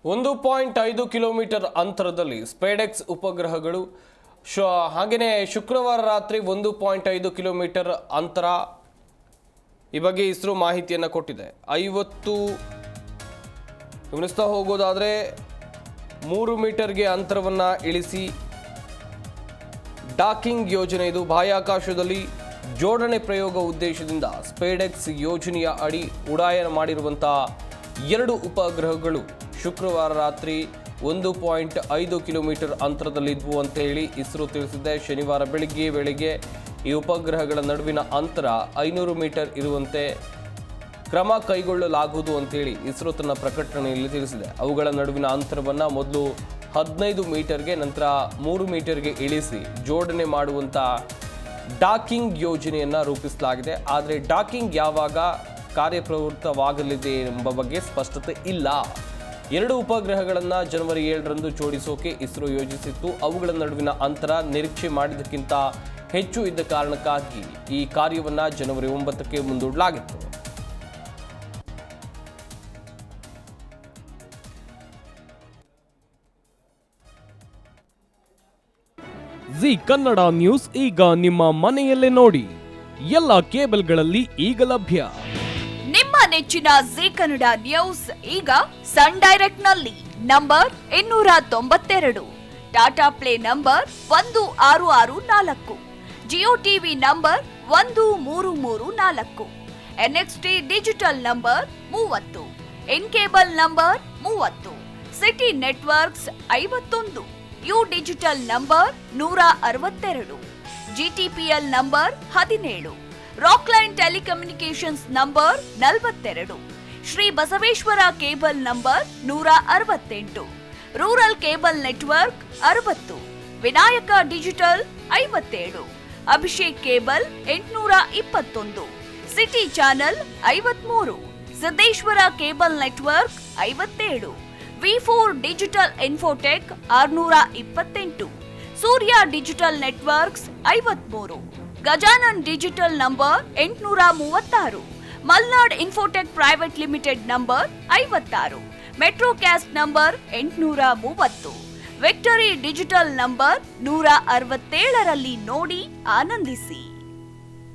1.5 kilometre ಅಂತರದಲ್ಲಿ ಸ್ಪೇಡೆಕ್ಸ್ ಉಪಗ್ರಹಗಳು ಹಾಗೆಯೇ ಶುಕ್ರವಾರ ರಾತ್ರಿ 1.5 ಕಿಲೋಮೀಟರ್ ಅಂತರ ಈ ಬಗ್ಗೆ ಇಸ್ರೋ ಮಾಹಿತಿಯನ್ನು ಕೊಟ್ಟಿದೆ. 50 ಗಮನಿಸ್ತಾ ಹೋಗೋದಾದರೆ 3 ಮೀಟರ್ಗೆ ಅಂತರವನ್ನು ಇಳಿಸಿ ಡಾಕಿಂಗ್ ಯೋಜನೆ ಇದು. ಬಾಹ್ಯಾಕಾಶದಲ್ಲಿ ಜೋಡಣೆ ಪ್ರಯೋಗ ಉದ್ದೇಶದಿಂದ ಸ್ಪೇಡೆಕ್ಸ್ ಯೋಜನೆಯ ಅಡಿ ಉಡಾಯನ ಮಾಡಿರುವಂತಹ 2 ಉಪಗ್ರಹಗಳು ಶುಕ್ರವಾರ ರಾತ್ರಿ 1.5 ಕಿಲೋಮೀಟರ್ ಅಂತರದಲ್ಲಿದ್ವು ಅಂತ ಹೇಳಿ ಇಸ್ರೋ ತಿಳಿಸಿದೆ. ಶನಿವಾರ ಬೆಳಿಗ್ಗೆ ವೇಳೆಗೆ ಈ ಉಪಗ್ರಹಗಳ ನಡುವಿನ ಅಂತರ 500 ಮೀಟರ್ ಇರುವಂತೆ ಕ್ರಮ ಕೈಗೊಳ್ಳಲಾಗುವುದು ಅಂತೇಳಿ ಇಸ್ರೋ ತನ್ನ ಪ್ರಕಟಣೆಯಲ್ಲಿ ತಿಳಿಸಿದೆ. ಅವುಗಳ ನಡುವಿನ ಅಂತರವನ್ನು ಮೊದಲು 15 ಮೀಟರ್ಗೆ ನಂತರ 3 ಮೀಟರ್ಗೆ ಇಳಿಸಿ ಜೋಡಣೆ ಮಾಡುವಂಥ ಡಾಕಿಂಗ್ ಯೋಜನೆಯನ್ನು ರೂಪಿಸಲಾಗಿದೆ. ಆದರೆ ಡಾಕಿಂಗ್ ಯಾವಾಗ ಕಾರ್ಯಪ್ರವೃತ್ತವಾಗಲಿದೆ ಎಂಬ ಬಗ್ಗೆ ಸ್ಪಷ್ಟತೆ ಇಲ್ಲ. 2 ಉಪಗ್ರಹಗಳನ್ನು ಜನವರಿ 7ರಂದು ಜೋಡಿಸೋಕೆ ಇಸ್ರೋ ಯೋಜಿಸಿತ್ತು. ಅವುಗಳ ನಡುವಿನ ಅಂತರ ನಿರೀಕ್ಷೆ ಮಾಡಿದ್ದಕ್ಕಿಂತ ಹೆಚ್ಚು ಇದ್ದ ಕಾರಣಕ್ಕಾಗಿ ಈ ಕಾರ್ಯವನ್ನು ಜನವರಿ 9ಕ್ಕೆ ಮುಂದೂಡಲಾಗಿತ್ತು. ಜಿ ಕನ್ನಡ ನ್ಯೂಸ್ ಈಗ ನಿಮ್ಮ ಮನೆಯಲ್ಲೇ ನೋಡಿ. ಎಲ್ಲ ಕೇಬಲ್ಗಳಲ್ಲಿ ಈಗ ಲಭ್ಯ. ನಿಮ್ಮ ನೆಚ್ಚಿನ ಜಿ ಕನ್ನಡ ನ್ಯೂಸ್ ಈಗ ಸನ್ ಡೈರೆಕ್ಟ್ ನಲ್ಲಿ number 292, Tata Play number 1664, Jio TV number 1334, NXT Digital number 30, In Cable number 30, City Networks 51, U Digital number 162, GTPL number 17, Rockline Telecommunications number 42, Shri Basaveshwara cable number 168, rural cable network 60, Vinayaka digital 57, Abhishek cable 821, City Channel 53, Siddeshwara cable network 57, ವಿ4 digital infotech 628, Surya digital networks 53, Gajanan digital number 836, Malnad Infotech Private Limited number 56, Metrocast number 830, Victory Digital number 167ರಲ್ಲಿ ನೋಡಿ ಆನಂದಿಸಿ.